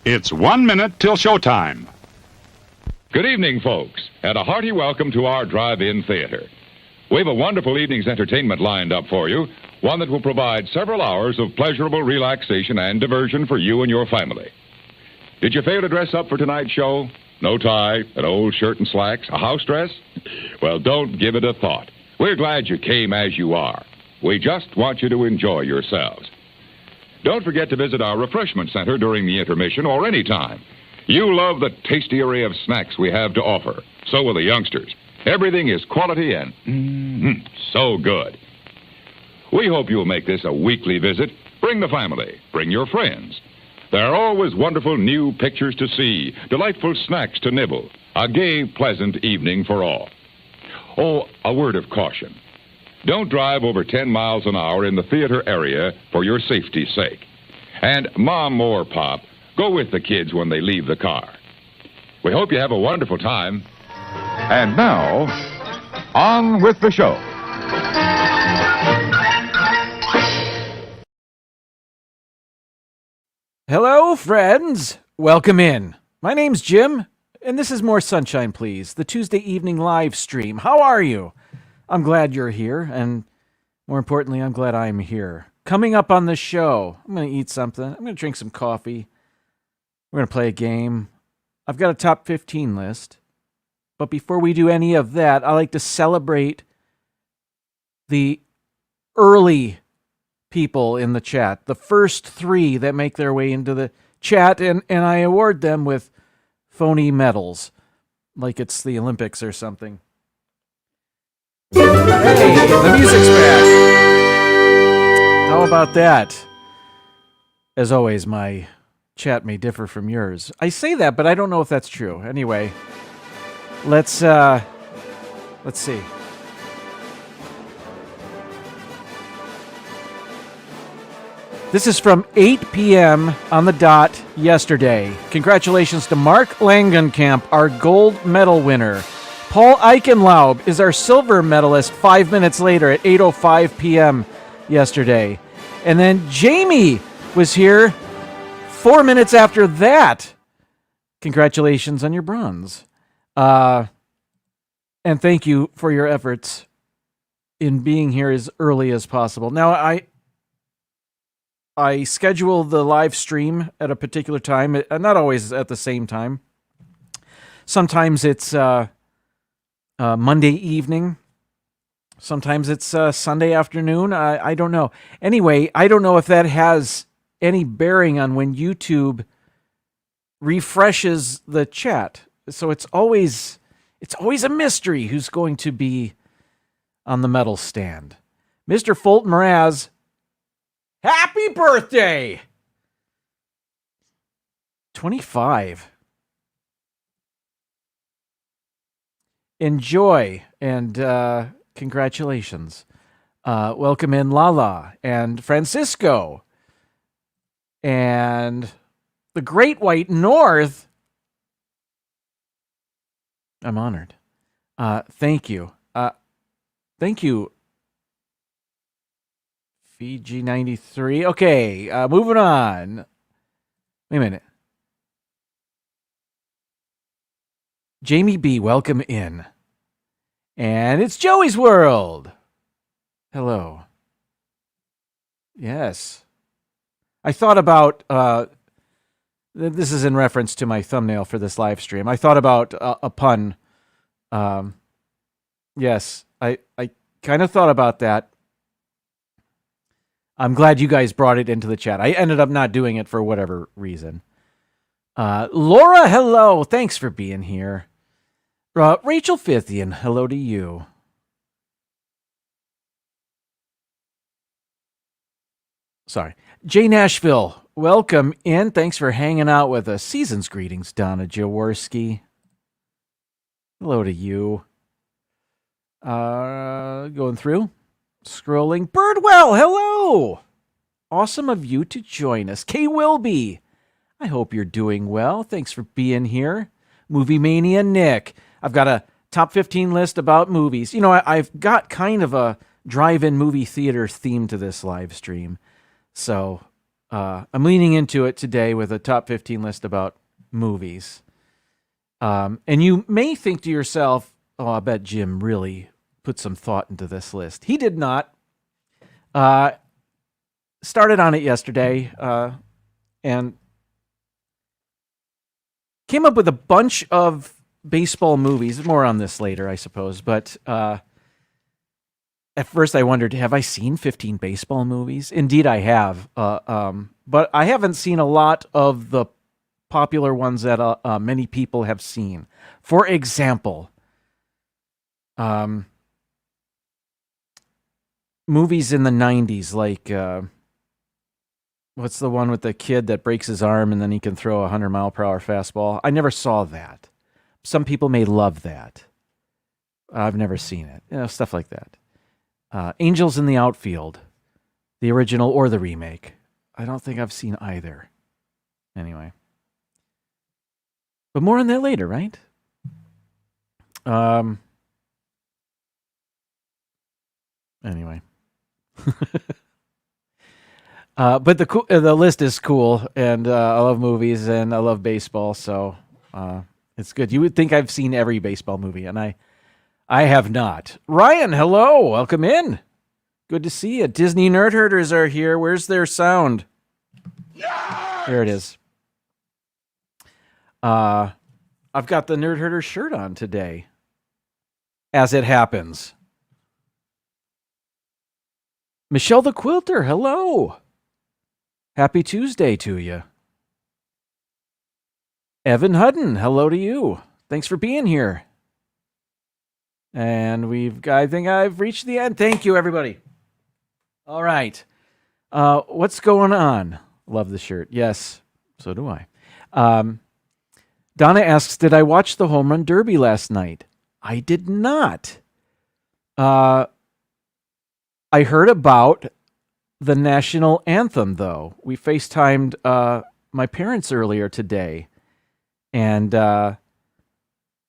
It's 1 minute till showtime. Good evening, folks, and a hearty welcome to our drive-in theater. We have a wonderful evening's entertainment lined up for you, one that will provide several hours of pleasurable relaxation and diversion for you and your family. Did you fail to dress up for tonight's show? No tie, an old shirt and slacks, a house dress? Well, don't give it a thought. We're glad you came as you are. We just want you to enjoy yourselves. Don't forget to visit our refreshment center during the intermission or any time. You love the tasty array of snacks we have to offer. So will the youngsters. Everything is quality and so good. We hope you'll make this a weekly visit. Bring the family. Bring your friends. There are always wonderful new pictures to see, delightful snacks to nibble, a gay, pleasant evening for all. Oh, a word of caution. Don't drive over 10 miles an hour in the theater area for your safety's sake. And Mom or Pop, go with the kids when they leave the car. We hope you have a wonderful time. And now, on with the show. Hello, friends. Welcome in. My name's Jim, and this is More Sunshine, Please, the Tuesday evening live stream. How are you? I'm glad you're here, and more importantly, I'm glad I'm here. Coming up on the show, I'm going to eat something. I'm going to drink some coffee. We're going to play a game. I've got a top 15 list. But before we do any of that, I like to celebrate the early people in the chat, the first 3 that make their way into the chat, and I award them with phony medals, like it's the Olympics or something. Hey, the music's back. How about that? As always, my chat may differ from yours. I say that, but I don't know if that's true. Anyway, let's see. This is from 8 p.m. on the dot yesterday. Congratulations to Mark Langenkamp, our gold medal winner. Paul Eichenlaub is our silver medalist 5 minutes later at 8:05 p.m. yesterday. And then Jamie was here 4 minutes after that. Congratulations on your bronze. And thank you for your efforts in being here as early as possible. Now, I schedule the live stream at a particular time, not always at the same time. Sometimes it's Monday evening. Sometimes it's Sunday afternoon. I don't know. Anyway, I don't know if that has any bearing on when YouTube refreshes the chat. So it's always a mystery who's going to be on the medal stand. Mr. Fulton Mraz, happy birthday! 25. Enjoy and congratulations. Welcome in Lala and Francisco and the Great White North. I'm honored. Thank you. Thank you, Fiji 93. Okay, moving on. Wait a minute. Jamie B., welcome in. And it's Joey's World. Hello. Yes. I thought about, this is in reference to my thumbnail for this live stream. I thought about a pun. Yes, I kind of thought about that. I'm glad you guys brought it into the chat. I ended up not doing it for whatever reason. Laura, hello. Thanks for being here. Rachel Fithian, hello to you. Sorry. Jay Nashville, welcome in. Thanks for hanging out with us. Season's greetings, Donna Jaworski. Hello to you. Going through. Scrolling. Birdwell, hello. Awesome of you to join us. Kay Wilby, I hope you're doing well. Thanks for being here. Movie Mania Nick. I've got a top 15 list about movies. You know, I've got kind of a drive-in movie theater theme to this live stream. So I'm leaning into it today with a top 15 list about movies. And you may think to yourself, oh, I bet Jim really put some thought into this list. He did not. Started on it yesterday and came up with a bunch of baseball movies. More on this later, I suppose. But at first I wondered, have I seen 15 baseball movies? Indeed, I have. But I haven't seen a lot of the popular ones that many people have seen. For example, movies in the 90s, like what's the one with the kid that breaks his arm and then he can throw a 100-mile-per-hour fastball? I never saw that. Some people may love that. I've never seen it. Stuff like that. Angels in the Outfield, the original or the remake. I don't think I've seen either. Anyway. But more on that later, right? Anyway. But the list is cool, and I love movies, and I love baseball, so it's good. You would think I've seen every baseball movie, and I have not. Ryan, hello. Welcome in. Good to see you. Disney Nerd Herders are here. Where's their sound? Yes! There it is. I've got the Nerd Herder shirt on today, as it happens. Michelle the Quilter, hello. Happy Tuesday to you. Evan Hudden, hello to you. Thanks for being here. And I think I've reached the end. Thank you, everybody. All right. What's going on? Love the shirt. Yes, so do I. Donna asks, did I watch the Home Run Derby last night? I did not. I heard about the national anthem, though. We FaceTimed my parents earlier today, and my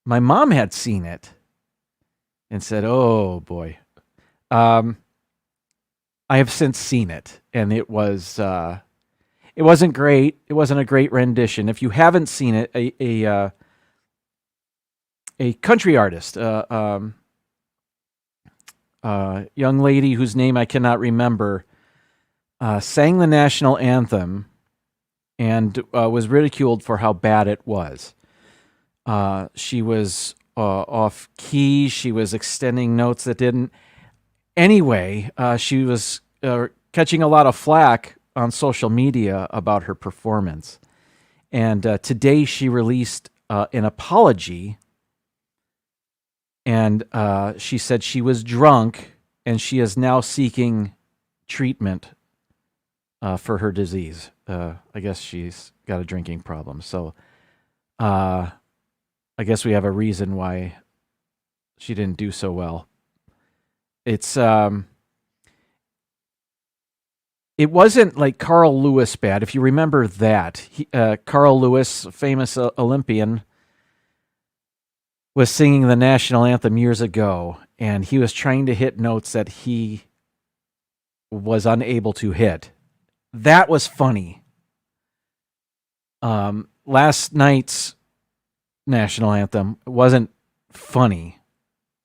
mom had seen it and said, oh, boy. I have since seen it, and it wasn't great. It wasn't a great rendition. If you haven't seen it, a country artist, young lady whose name I cannot remember, sang the national anthem and was ridiculed for how bad it was. She was off key. She was extending notes that didn't. Anyway, she was catching a lot of flack on social media about her performance. And today she released an apology. And she said she was drunk and she is now seeking treatment for her disease. I guess she's got a drinking problem. So I guess we have a reason why she didn't do so well. It's it wasn't like Carl Lewis bad. If you remember that, Carl Lewis, famous Olympian, was singing the national anthem years ago, and he was trying to hit notes that he was unable to hit. That was funny. Last night's national anthem wasn't funny.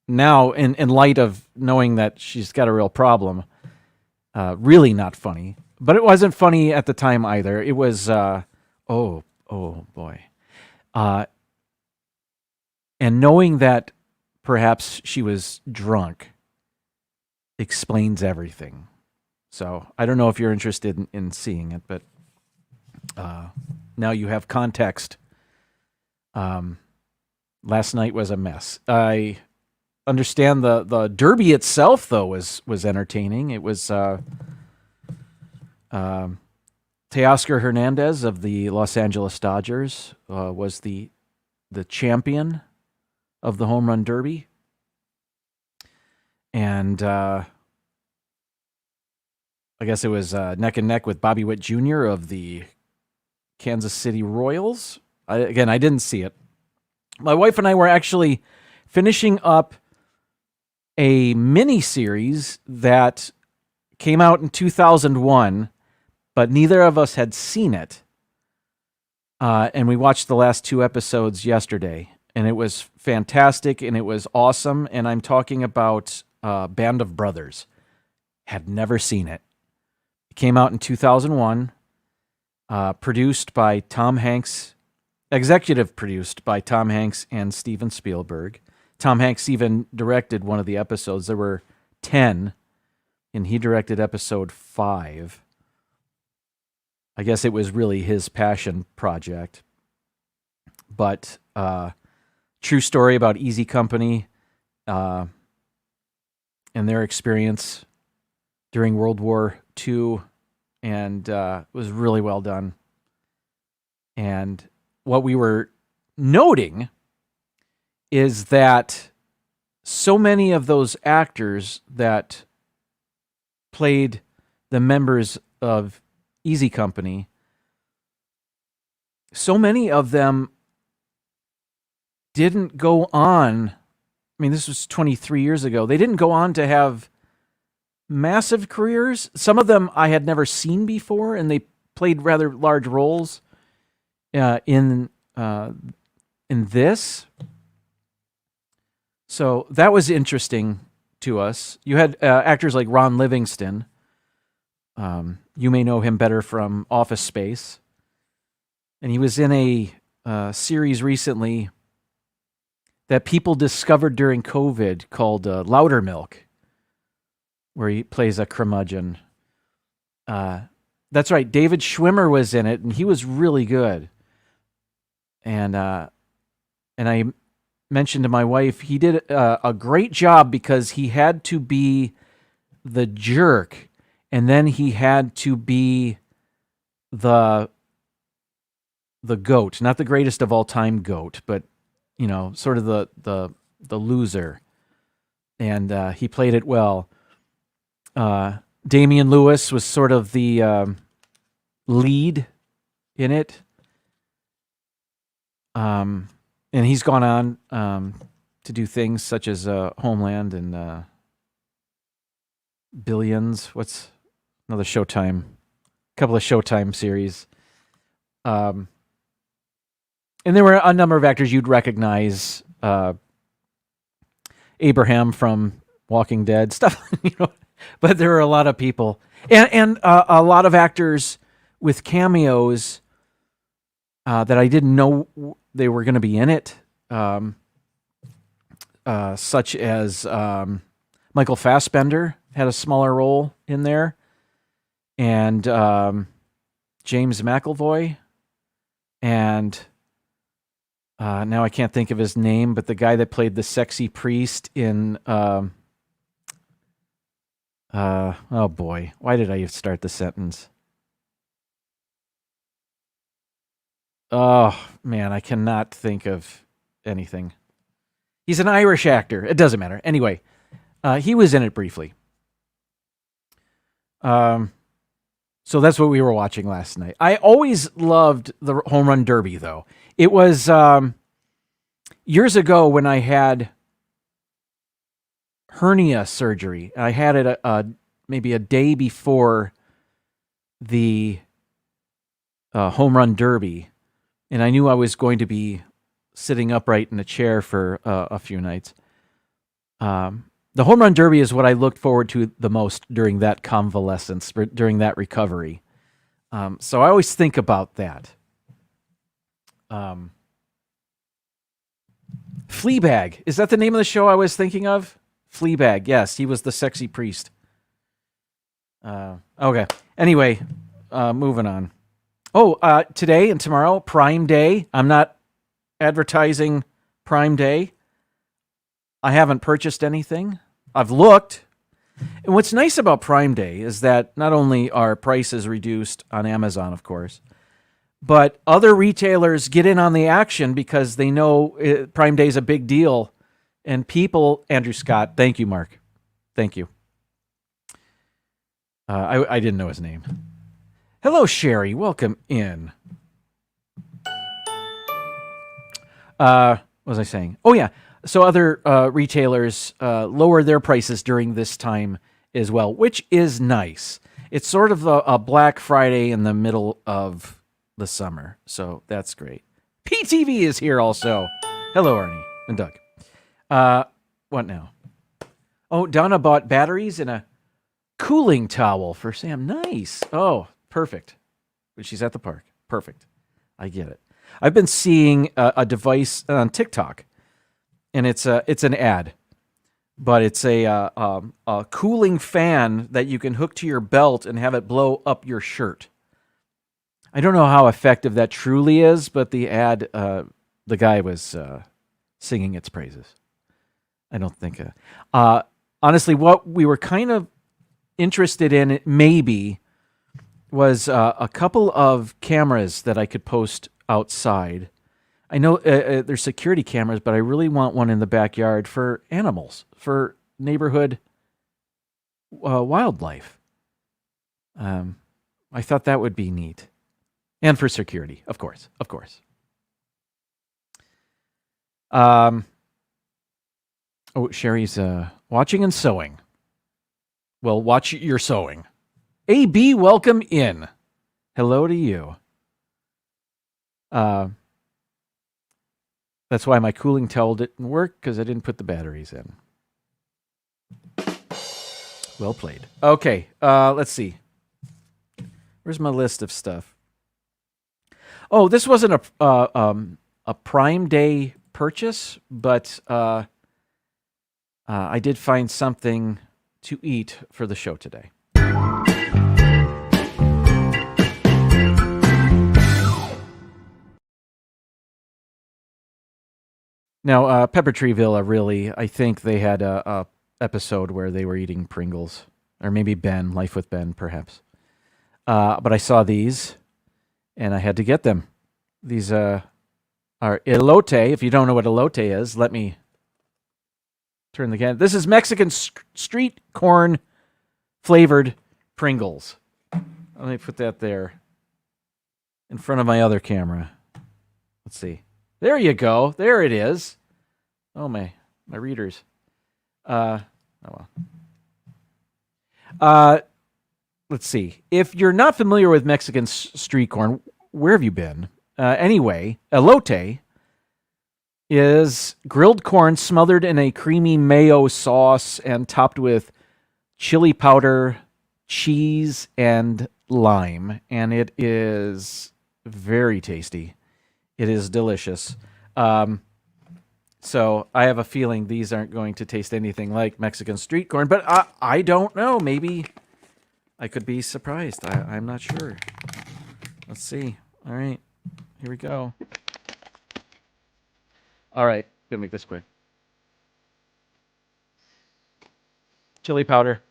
Now, in light of knowing that she's got a real problem, really not funny. But it wasn't funny at the time either. It was, oh boy. And knowing that perhaps she was drunk explains everything. So I don't know if you're interested in seeing it, but now you have context. Last night was a mess. I understand the Derby itself, though, was entertaining. It was Teoscar Hernandez of the Los Angeles Dodgers was the champion of the Home Run Derby. And I guess it was neck and neck with Bobby Witt Jr. of the Kansas City Royals. I didn't see it. My wife and I were actually finishing up a mini series that came out in 2001 but neither of us had seen it. And we watched the last 2 episodes yesterday, and it was fantastic, and it was awesome. And I'm talking about Band of Brothers. Had never seen it. It came out in 2001, produced by Tom Hanks, executive produced by Tom Hanks and Steven Spielberg. Tom Hanks even directed one of the episodes. There were 10, and he directed episode 5. I guess it was really his passion project. But true story about Easy Company and their experience during World War II, and it was really well done. And what we were noting is that so many of those actors that played the members of Easy Company, so many of them didn't go on. I mean, this was 23 years ago. They didn't go on to have massive careers. Some of them I had never seen before, and they played rather large roles in this. So that was interesting to us. You had actors like Ron Livingston. You may know him better from Office Space. And he was in a series recently that people discovered during COVID called Loudermilk, where he plays a curmudgeon. That's right, David Schwimmer was in it, and he was really good. And I mentioned to my wife, he did a great job because he had to be the jerk, and then he had to be the goat, not the greatest of all time goat, but sort of the loser. And he played it well. Damian Lewis was sort of the lead in it. And he's gone on to do things such as Homeland and Billions. What's another Showtime? A couple of Showtime series. And there were a number of actors you'd recognize. Abraham from Walking Dead, stuff, But there were a lot of people. And a lot of actors with cameos that I didn't know they were going to be in it, such as Michael Fassbender had a smaller role in there, and James McAvoy, and now I can't think of his name, but the guy that played the sexy priest in oh boy, why did I start the sentence? Oh, man, I cannot think of anything. He's an Irish actor. It doesn't matter. Anyway, he was in it briefly. So that's what we were watching last night. I always loved the Home Run Derby, though. It was years ago when I had hernia surgery. I had it maybe a day before the Home Run Derby. And I knew I was going to be sitting upright in a chair for a few nights. The Home Run Derby is what I looked forward to the most during that convalescence, during that recovery. So I always think about that. Fleabag. Is that the name of the show I was thinking of? Fleabag. Yes, he was the sexy priest. Okay. Anyway, moving on. Oh, today and tomorrow, Prime Day. I'm not advertising Prime Day. I haven't purchased anything. I've looked. And what's nice about Prime Day is that not only are prices reduced on Amazon, of course, but other retailers get in on the action because they know Prime Day is a big deal. And people, Andrew Scott, thank you, Mark. Thank you. I didn't know his name. Hello, Sherry. Welcome in. What was I saying? Oh, yeah. So other retailers lower their prices during this time as well, which is nice. It's sort of a Black Friday in the middle of the summer, so that's great. PTV is here also. Hello, Arnie and Doug. What now? Oh, Donna bought batteries and a cooling towel for Sam. Nice. Oh, perfect. But she's at the park. Perfect. I get it. I've been seeing a device on TikTok, and it's an ad, but it's a cooling fan that you can hook to your belt and have it blow up your shirt. I don't know how effective that truly is, but the ad, the guy was singing its praises. I don't think. Honestly, what we were kind of interested in, maybe, was a couple of cameras that I could post outside. I know there's security cameras, but I really want one in the backyard for animals, for neighborhood wildlife. I thought that would be neat. And for security, of course. Oh, Sherry's watching and sewing. Well, watch your sewing. AB, welcome in. Hello to you. That's why my cooling towel didn't work, because I didn't put the batteries in. Well played. Okay, let's see. Where's my list of stuff? Oh, this wasn't a Prime Day purchase, but I did find something to eat for the show today. Now, Pepper Tree Villa, really, I think they had a episode where they were eating Pringles, or maybe Ben, Life with Ben, perhaps. But I saw these, and I had to get them. These are elote. If you don't know what elote is, let me turn the can. This is Mexican street corn flavored Pringles. Let me put that there in front of my other camera. Let's see. There you go. There it is. Oh, my readers. Oh, well. Let's see. If you're not familiar with Mexican street corn, where have you been? Anyway, elote is grilled corn smothered in a creamy mayo sauce and topped with chili powder, cheese, and lime. And it is very tasty. It is delicious. So I have a feeling these aren't going to taste anything like Mexican street corn, but I don't know. Maybe I could be surprised. I'm not sure. Let's see. All right. Here we go. All right. Gonna make this quick. Chili powder.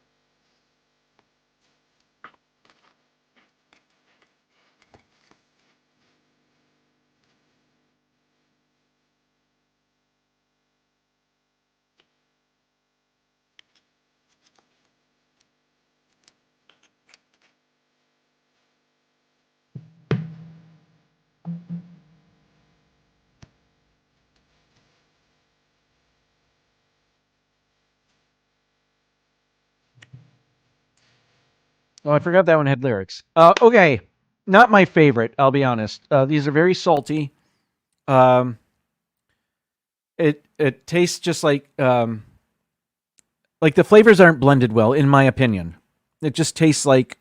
Oh, I forgot that one had lyrics. Okay, not my favorite. I'll be honest. These are very salty. It tastes just like the flavors aren't blended well, in my opinion. It just tastes like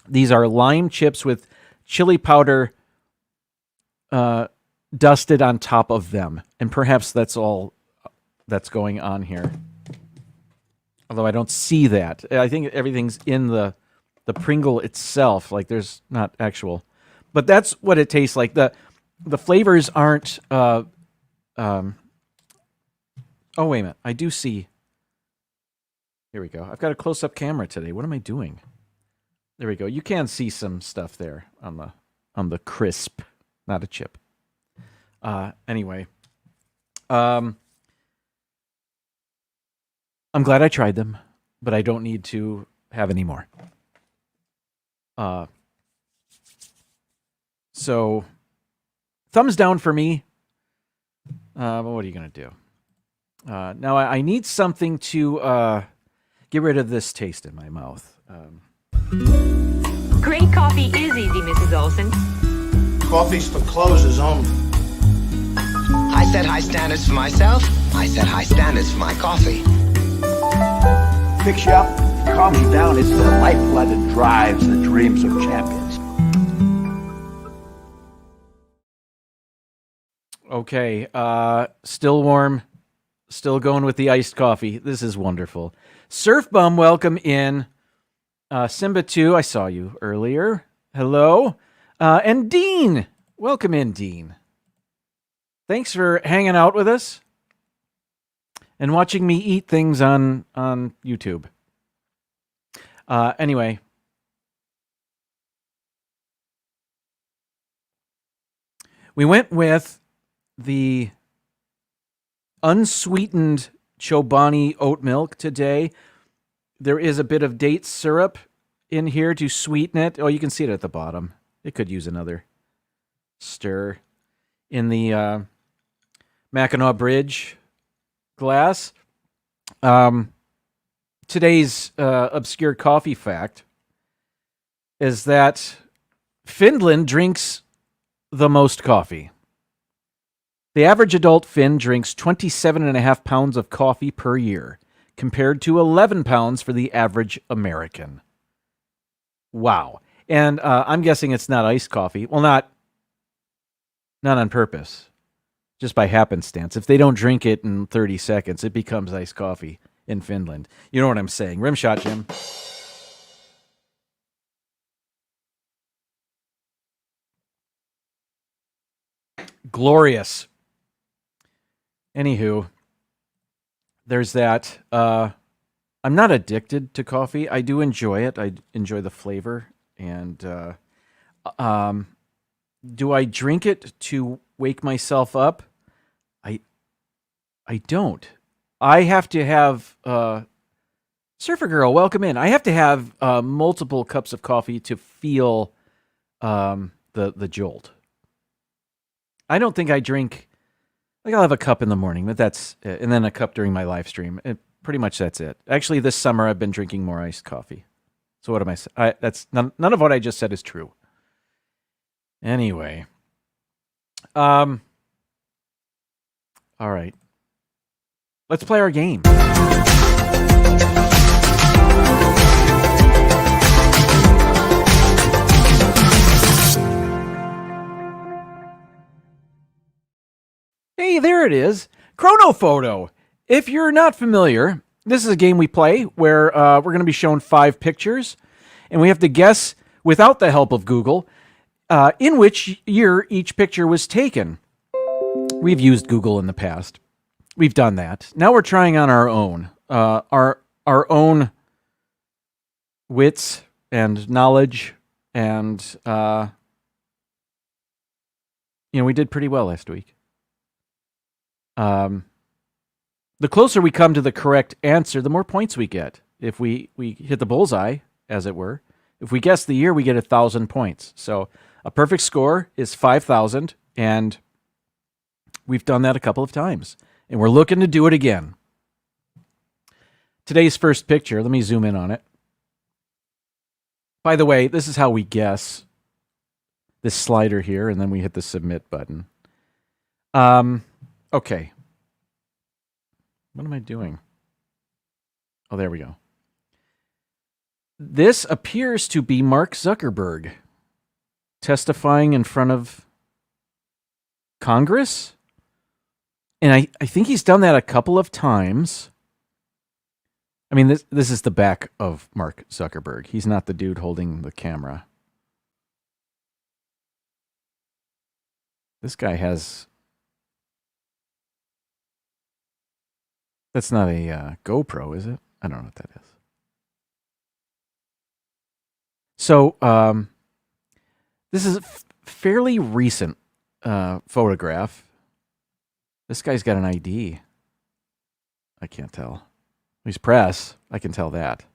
these are lime chips with chili powder dusted on top of them, and perhaps that's all that's going on here. Although I don't see that. I think everything's in the Pringle itself. Like there's not actual, but that's what it tastes like. The flavors aren't. Oh wait a minute. I do see. Here we go. I've got a close-up camera today. What am I doing? There we go. You can see some stuff there on the crisp, not a chip. Anyway. I'm glad I tried them, but I don't need to have any more. So, thumbs down for me. But what are you going to do? Now, I need something to get rid of this taste in my mouth. Great coffee is easy, Mrs. Olson. Coffee's for closers only. I set high standards for myself. I set high standards for my coffee. Picks you up, calms you down. It's the lifeblood that drives the dreams of champions. Okay, still warm, still going with the iced coffee. This is wonderful. Surf Bum, welcome in. Simba 2, I saw you earlier. Hello. And Dean, welcome in, Dean. Thanks for hanging out with us and watching me eat things on YouTube. Anyway. We went with the unsweetened Chobani oat milk today. There is a bit of date syrup in here to sweeten it. Oh, you can see it at the bottom. It could use another stir. In the Mackinac Bridge glass. Today's obscure coffee fact is that Finland drinks the most coffee. The average adult Finn drinks 27.5 pounds of coffee per year, compared to 11 pounds for the average American. Wow. And I'm guessing it's not iced coffee. Well, not on purpose, just by happenstance. If they don't drink it in 30 seconds, it becomes iced coffee in Finland. You know what I'm saying. Rim shot, Jim. Glorious. Anywho, there's that. I'm not addicted to coffee. I do enjoy it. I enjoy the flavor. And do I drink it to wake myself up? I don't. I have to have Surfer Girl, welcome in. I have to have multiple cups of coffee to feel the jolt. I don't think I drink. Like I'll have a cup in the morning, but that's it. And then a cup during my live stream. Pretty much that's it. Actually, this summer I've been drinking more iced coffee. So what am I saying? That's none of what I just said is true. Anyway, all right. Let's play our game. Hey, there it is. Chronophoto. If you're not familiar, this is a game we play where we're going to be shown 5 pictures, and we have to guess, without the help of Google, in which year each picture was taken. We've used Google in the past. We've done that. Now we're trying on our own. Our own wits and knowledge, and we did pretty well last week. The closer we come to the correct answer, the more points we get. If we hit the bullseye, as it were, if we guess the year, we get 1,000 points. So a perfect score is 5,000, and we've done that a couple of times, and we're looking to do it again. Today's first picture, let me zoom in on it. By the way, this is how we guess. This slider here, and then we hit the submit button. Okay. What am I doing? Oh, there we go. This appears to be Mark Zuckerberg testifying in front of Congress. And I think he's done that a couple of times. I mean, this is the back of Mark Zuckerberg. He's not the dude holding the camera. This guy has... That's not a GoPro, is it? I don't know what that is. So, this is a fairly recent photograph. This guy's got an ID. I can't tell. He's press. I can tell that.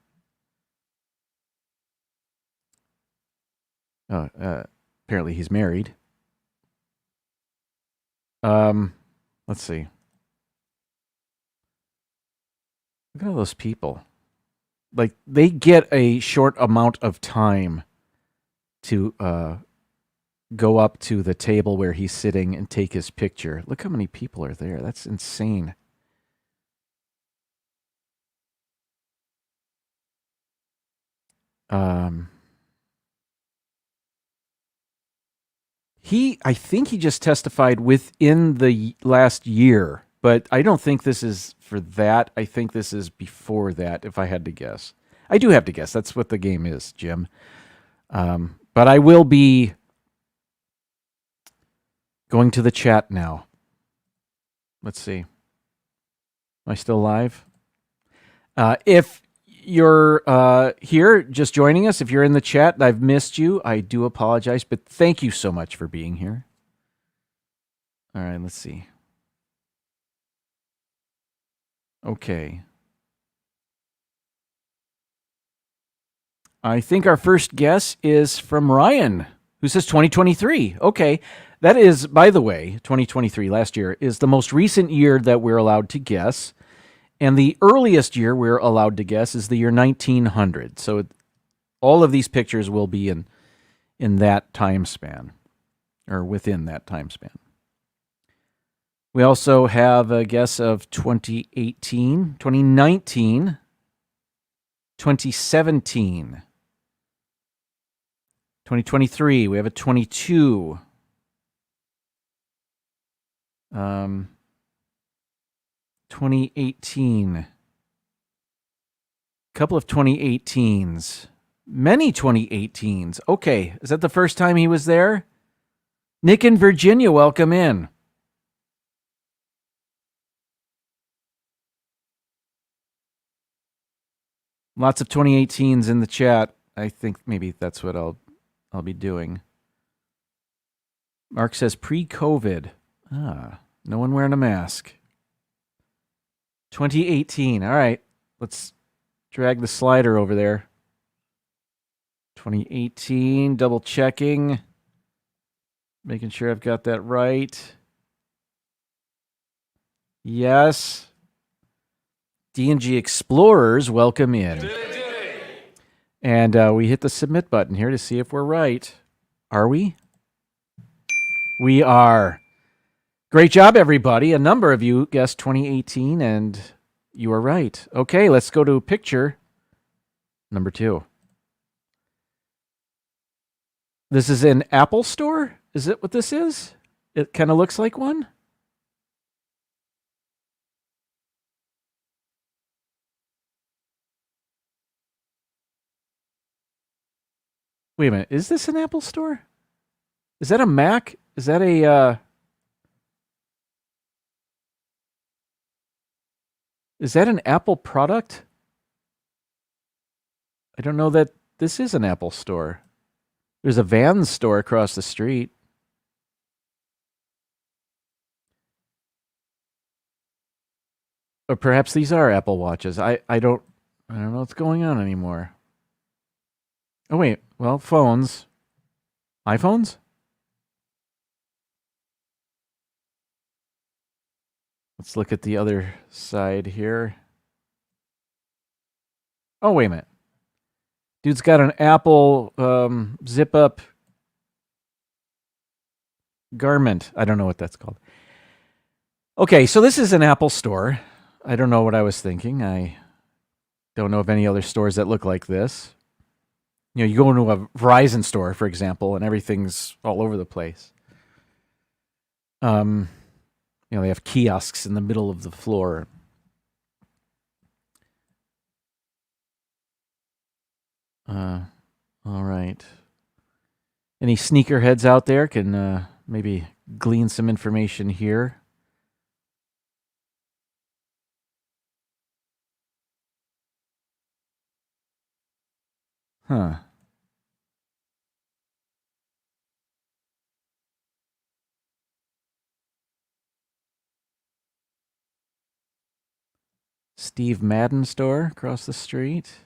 Apparently he's married. Let's see. Look at all those people. Like, they get a short amount of time to go up to the table where he's sitting and take his picture. Look how many people are there. That's insane. I think he just testified within the last year, but I don't think this is for that. I think this is before that, if I had to guess. I do have to guess. That's what the game is, Jim. But I will be going to the chat now. Let's see. Am I still live? If you're here just joining us, if you're in the chat and I've missed you, I do apologize, but thank you so much for being here. All right, let's see. Okay. I think our first guess is from Ryan, who says 2023. Okay. That is, by the way, 2023, last year, is the most recent year that we're allowed to guess. And the earliest year we're allowed to guess is the year 1900. So all of these pictures will be in that time span, or within that time span. We also have a guess of 2018, 2019, 2017, 2023. We have a 22. 2018. A couple of 2018s. Many 2018s. Okay, is that the first time he was there? Nick in Virginia, welcome in. Lots of 2018s in the chat. I think maybe that's what I'll be doing. Mark says pre-COVID. No one wearing a mask. 2018. All right. Let's drag the slider over there. 2018. Double checking. Making sure I've got that right. Yes. D&G Explorers, welcome in. And we hit the submit button here to see if we're right. Are we? We are. Great job, everybody. A number of you guessed 2018, and you are right. Okay, let's go to picture number 2. This is an Apple store? Is it what this is? It kind of looks like one? Wait a minute. Is this an Apple store? Is that a Mac? Is that a... Is that an Apple product? I don't know that this is an Apple store. There's a Vans store across the street. Or perhaps these are Apple Watches. I don't know what's going on anymore. Oh wait, well, phones. iPhones? Let's look at the other side here. Oh, wait a minute. Dude's got an Apple zip-up garment. I don't know what that's called. Okay, so this is an Apple store. I don't know what I was thinking. I don't know of any other stores that look like this. You know, you go into a Verizon store, for example, and everything's all over the place. You know, they have kiosks in the middle of the floor. All right. Any sneakerheads out there can maybe glean some information here. Huh. Steve Madden store across the street.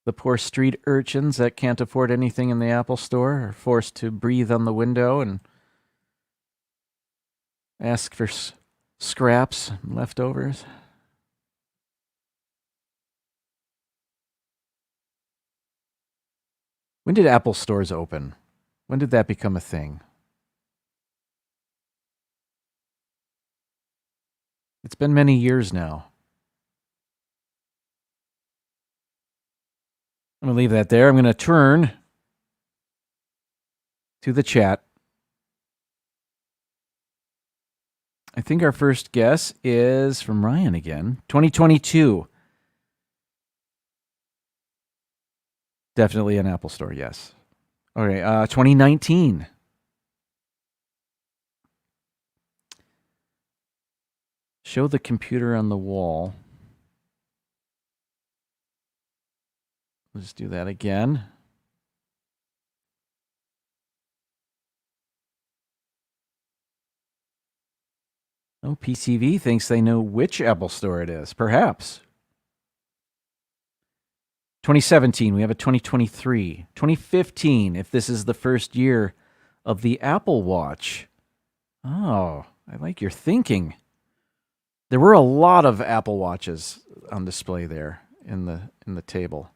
The poor street urchins that can't afford anything in the Apple store are forced to breathe on the window and ask for scraps, leftovers. When did Apple stores open? When did that become a thing? It's been many years now. I'm going to leave that there. I'm going to turn to the chat. I think our first guess is from Ryan again. 2022. Definitely an Apple store, yes. Okay, 2019. Show the computer on the wall. Let's do that again. Oh, PCV thinks they know which Apple store it is. Perhaps. 2017, we have a 2023. 2015, if this is the first year of the Apple Watch. Oh, I like your thinking. There were a lot of Apple Watches on display there in the table.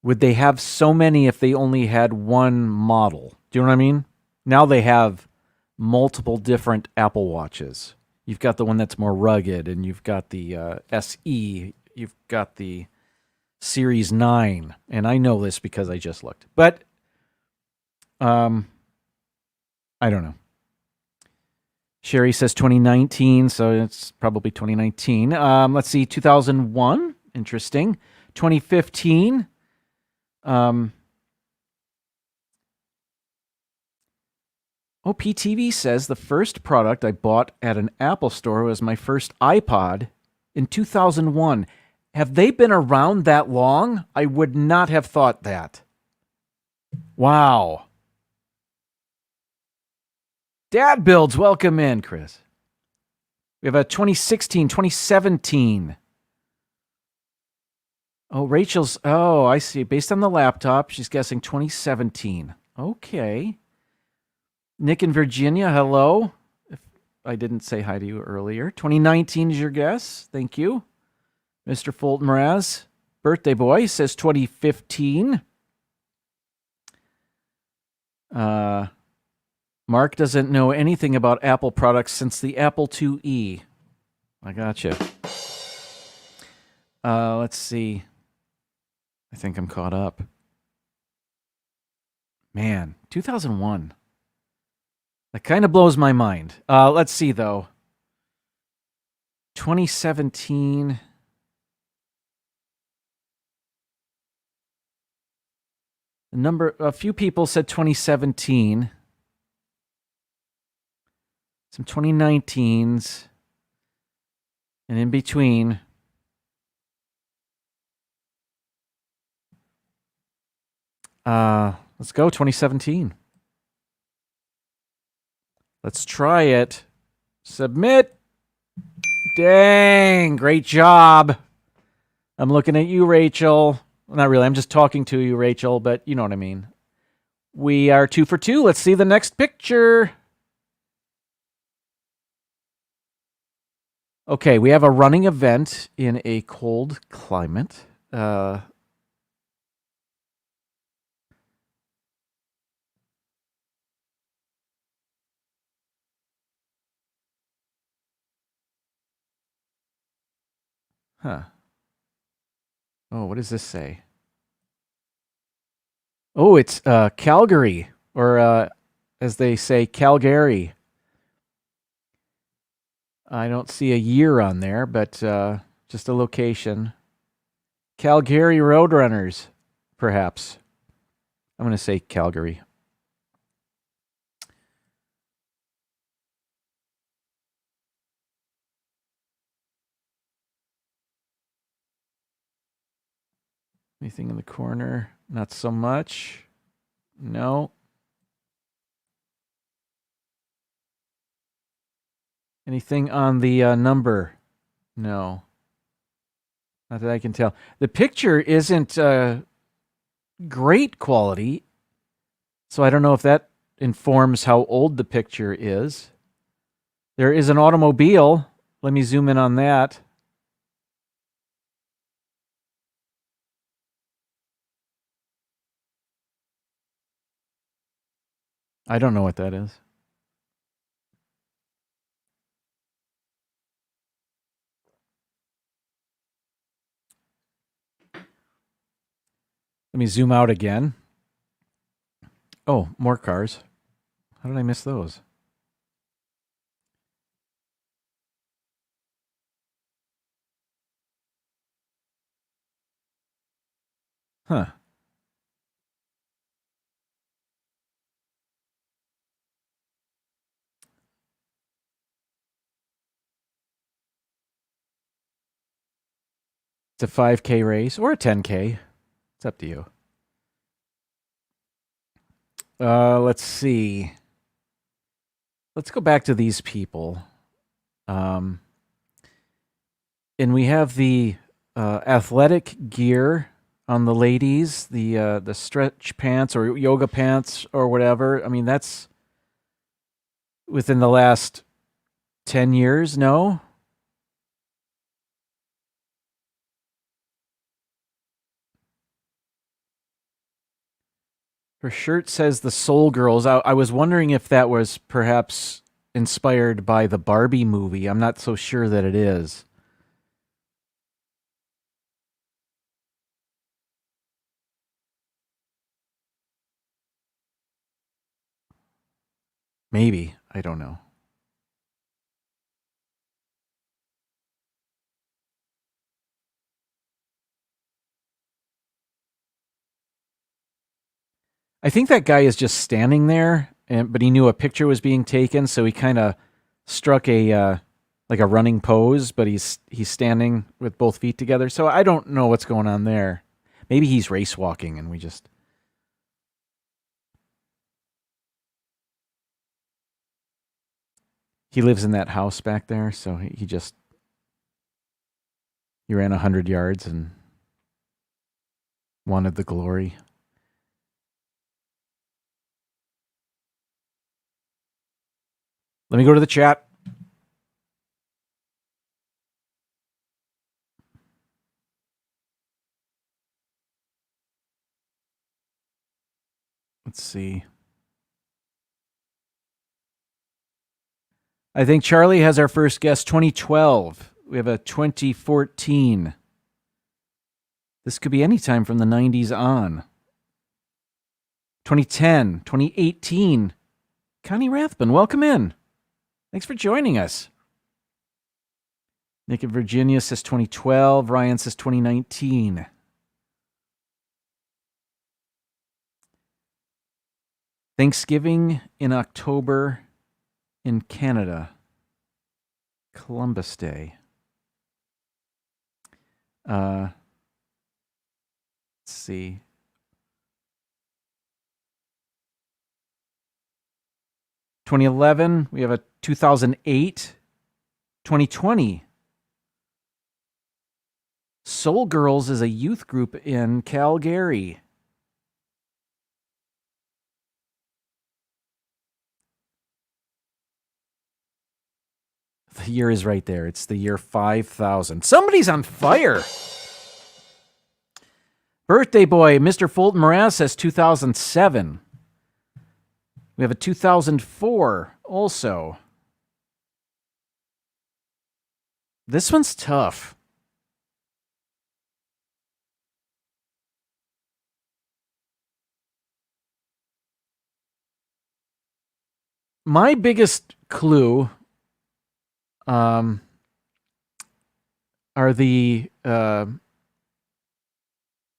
Would they have so many if they only had one model? Do you know what I mean? Now they have multiple different Apple Watches. You've got the one that's more rugged, and you've got the SE. You've got the Series 9. And I know this because I just looked. But I don't know. Sherry says 2019, so it's probably 2019. Let's see, 2001. Interesting. 2015. OPTV says the first product I bought at an Apple store was my first iPod in 2001. Have they been around that long? I would not have thought that. Wow. Dad Builds, welcome in, Chris. We have a 2016, 2017. Oh, Rachel's, I see. Based on the laptop, she's guessing 2017. Okay. Nick in Virginia, hello. If I didn't say hi to you earlier. 2019 is your guess. Thank you. Mr. Fulton Mraz, birthday boy, says 2015. Mark doesn't know anything about Apple products since the Apple IIe. I gotcha. Let's see. I think I'm caught up. Man, 2001. That kind of blows my mind. Let's see, though. 2017. A few people said 2017. Some 2019s. And in between. Let's go 2017. Let's try it. Submit. Dang, great job. I'm looking at you, Rachel. Well, not really. I'm just talking to you, Rachel, but you know what I mean. We are 2 for 2. Let's see the next picture. Okay, we have a running event in a cold climate. Oh, what does this say? Oh, it's Calgary, or as they say, Calgary. I don't see a year on there, but just a location. Calgary Roadrunners, perhaps. I'm going to say Calgary. Anything in the corner? Not so much. No. Anything on the number? No. Not that I can tell. The picture isn't great quality, so I don't know if that informs how old the picture is. There is an automobile. Let me zoom in on that. I don't know what that is. Let me zoom out again. Oh, more cars. How did I miss those? Huh. It's a 5K race or a 10K. It's up to you. Let's see. Let's go back to these people. And we have the athletic gear on the ladies, the stretch pants or yoga pants or whatever. I mean, that's within the last 10 years, no? Her shirt says the Soul Girls. I was wondering if that was perhaps inspired by the Barbie movie. I'm not so sure that it is. Maybe. I don't know. I think that guy is just standing there, but he knew a picture was being taken, so he kind of struck a like a running pose, but he's standing with both feet together. So I don't know what's going on there. Maybe he's race walking, and we just. He lives in that house back there, so he ran 100 yards and wanted the glory. Let me go to the chat. Let's see. I think Charlie has our first guest, 2012. We have a 2014. This could be any time from the 90s on. 2010, 2018. Connie Rathbun, welcome in. Thanks for joining us. Nick in Virginia says 2012. Ryan says 2019. Thanksgiving in October in Canada. Columbus Day. Let's see. (2011) we have a 2008, 2020. Soul Girls is a youth group in Calgary. The year is right there. It's the year 5000. Somebody's on fire. Birthday boy, Mr. Fulton Moraz says 2007. We have a 2004 also. This one's tough. My biggest clue are the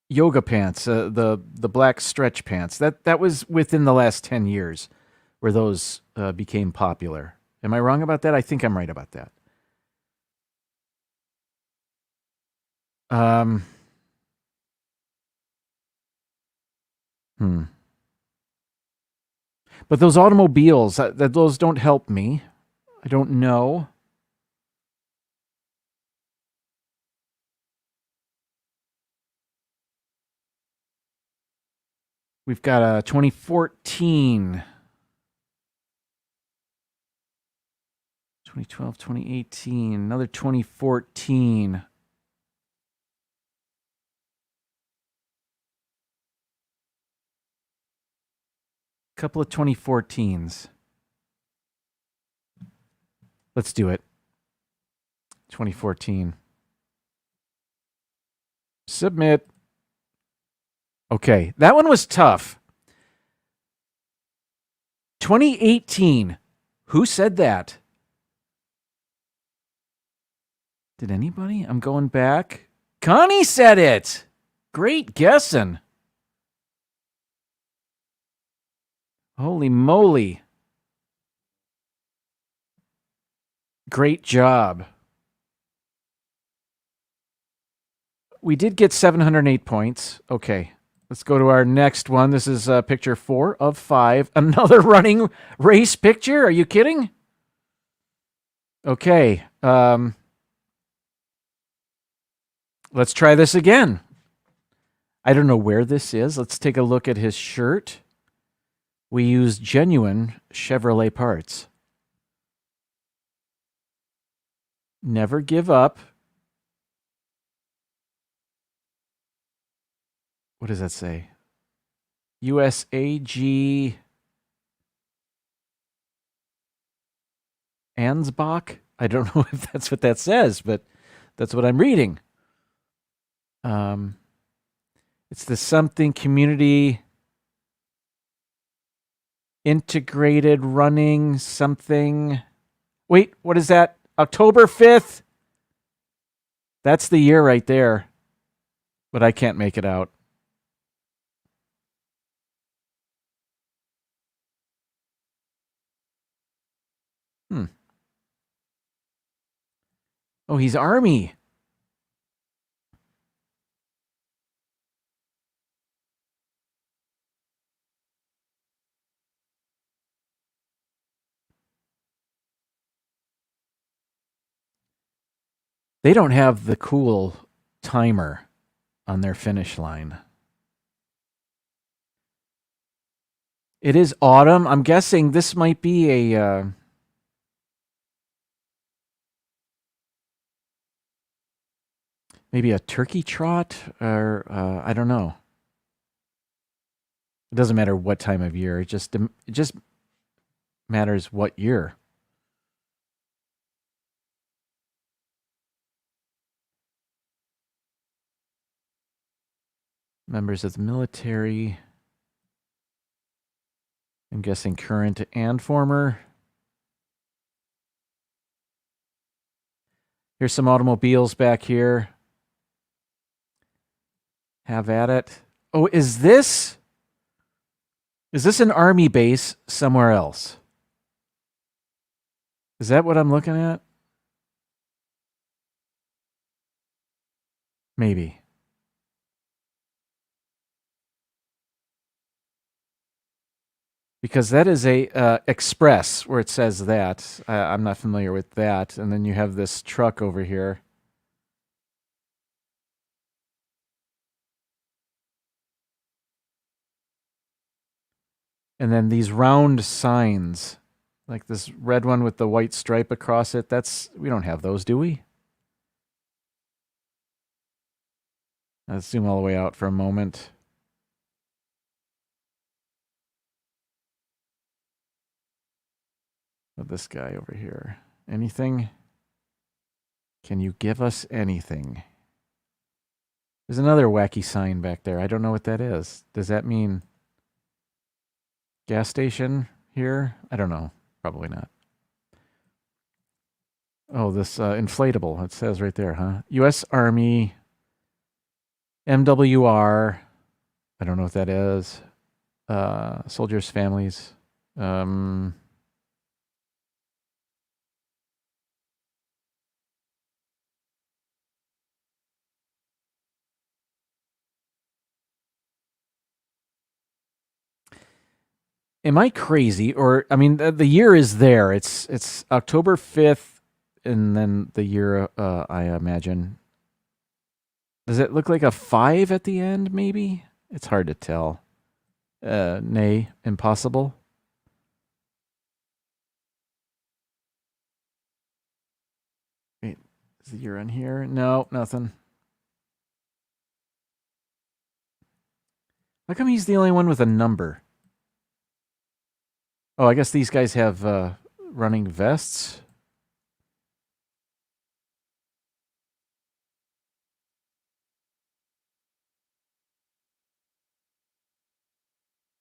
yoga pants, the black stretch pants. That was within the last 10 years where those became popular. Am I wrong about that? I think I'm right about that. But those automobiles, those don't help me. I don't know. We've got a 2014, 2012, 2018, another 2014. Couple of 2014s. Let's do it. 2014. Submit. Okay, that one was tough. 2018. Who said that? Did anybody? I'm going back. Connie said it. Great guessing. Holy moly. Great job. We did get 708 points. Okay, let's go to our next one. This is picture 4 of 5. Another running race picture? Are you kidding? Okay, let's try this again. I don't know where this is. Let's take a look at his shirt. We use genuine Chevrolet parts. Never give up. What does that say? USAG Ansbach? I don't know if that's what that says, but that's what I'm reading. It's the something community integrated running something. Wait, what is that? October 5th? That's the year right there. But I can't make it out. Oh, he's Army. They don't have the cool timer on their finish line. It is autumn. I'm guessing this might be a maybe a turkey trot, or I don't know. It doesn't matter what time of year. It just matters what year. Members of the military. I'm guessing current and former. Here's some automobiles back here. Have at it. Oh, is this an army base somewhere else? Is that what I'm looking at? Maybe. Because that is a express where it says that. I'm not familiar with that. And then you have this truck over here. And then these round signs, like this red one with the white stripe across it. We don't have those, do we? Let's zoom all the way out for a moment. This guy over here. Anything? Can you give us anything? There's another wacky sign back there. I don't know what that is. Does that mean gas station here? I don't know. Probably not. Oh, this inflatable. It says right there, huh? U.S. Army, MWR. I don't know what that is. Soldiers' families. Am I crazy? Or, I mean, the year is there. It's October 5th, and then the year, I imagine. Does it look like a 5 at the end, maybe? It's hard to tell. Nay, impossible. Wait, is the year on here? No, nothing. How come he's the only one with a number? Oh, I guess these guys have running vests.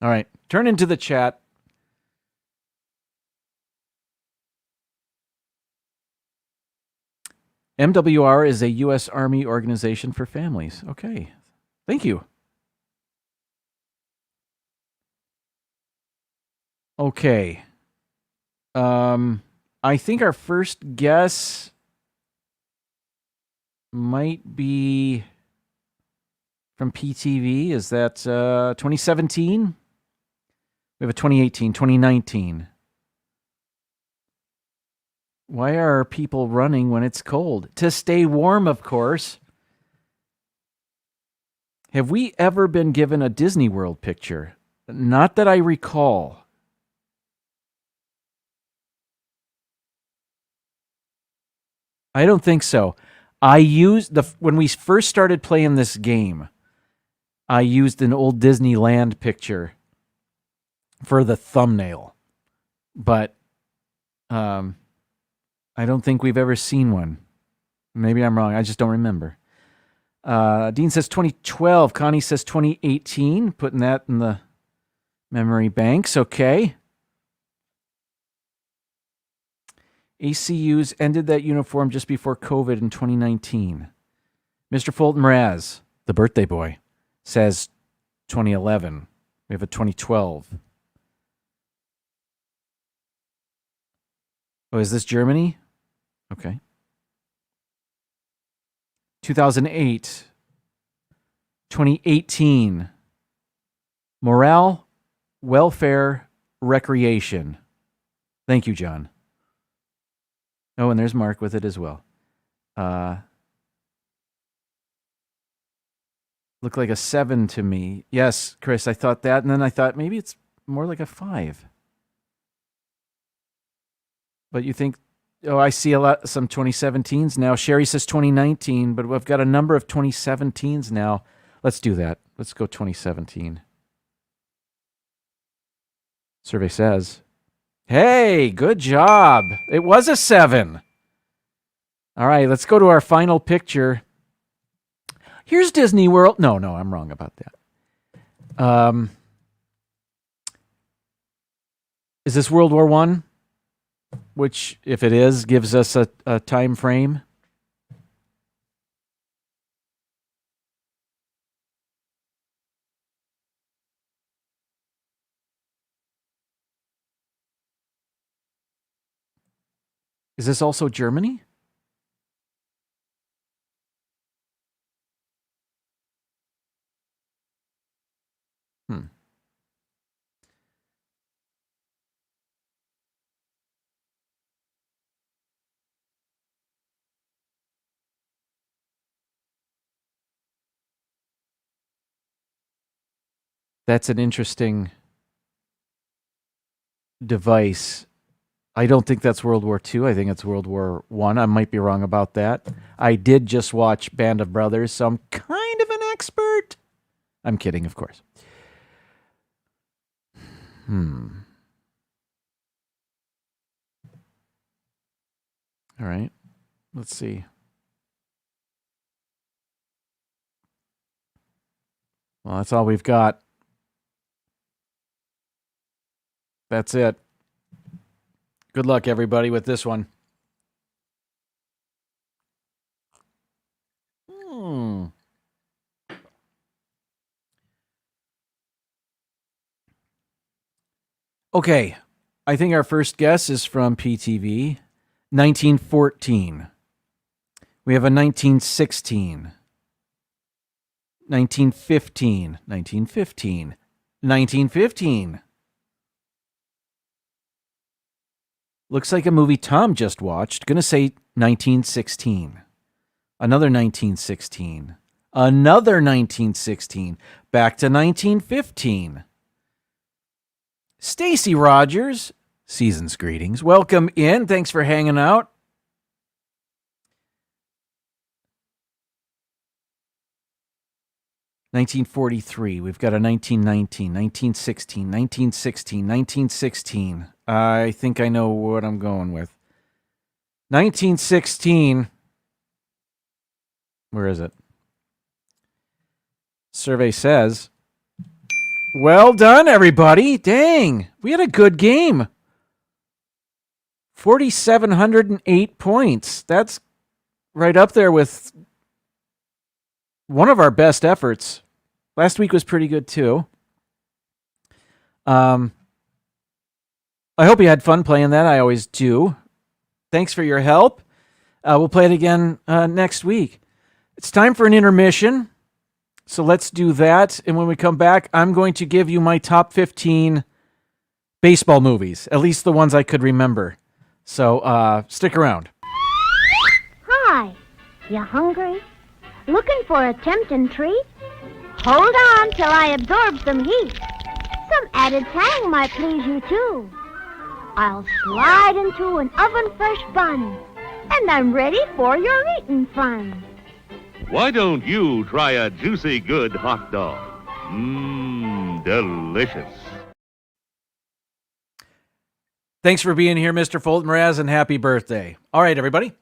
All right, turn into the chat. MWR is a U.S. Army organization for families. Okay, thank you. Okay. I think our first guess might be from PTV. Is that 2017? We have a 2018, 2019. Why are people running when it's cold? To stay warm, of course. Have we ever been given a Disney World picture? Not that I recall. I don't think so. I used when we first started playing this game, I used an old Disneyland picture for the thumbnail. But I don't think we've ever seen one. Maybe I'm wrong. I just don't remember. Dean says 2012. Connie says 2018. Putting that in the memory banks. Okay. ACUs ended that uniform just before COVID in 2019. Mr. Fulton Raz, the birthday boy, says 2011. We have a 2012. Oh, is this Germany? Okay. 2008. 2018. Morale, welfare, recreation. Thank you, John. Oh, and there's Mark with it as well. Looked like a 7 to me. Yes, Chris, I thought that, and then I thought maybe it's more like a 5. But you think, oh, I see some 2017s now. Sherry says 2019, but we've got a number of 2017s now. Let's do that. Let's go 2017. Survey says, hey, good job. It was a 7. All right, let's go to our final picture. Here's Disney World. No, I'm wrong about that. Is this World War I? Which, if it is, gives us a time frame. Is this also Germany? That's an interesting device. I don't think that's World War II. I think it's World War I. I might be wrong about that. I did just watch Band of Brothers, so I'm kind of an expert. I'm kidding, of course. All right. Let's see. Well, that's all we've got. That's it. Good luck, everybody, with this one. Okay. I think our first guess is from PTV. 1914. We have a 1916. 1915. 1915. 1915. Looks like a movie Tom just watched. Gonna say 1916. Another 1916. Another 1916. Back to 1915. Stacy Rogers, season's greetings. Welcome in. Thanks for hanging out. 1943. We've got a 1919, 1916, 1916, 1916. I think I know what I'm going with. 1916. Where is it? Survey says, well done, everybody. Dang, we had a good game. 4,708 points. That's right up there with one of our best efforts. Last week was pretty good, too. I hope you had fun playing that. I always do. Thanks for your help. We'll play it again next week. It's time for an intermission, so let's do that. And when we come back, I'm going to give you my top 15 baseball movies, at least the ones I could remember. So stick around. Hi, you hungry? Looking for a tempting treat? Hold on till I absorb some heat. Some added tang might please you too. I'll slide into an oven-fresh bun, and I'm ready for your eating fun. Why don't you try a juicy good hot dog? Delicious. Thanks for being here, Mr. Fulton Mraz, and happy birthday. All right, everybody.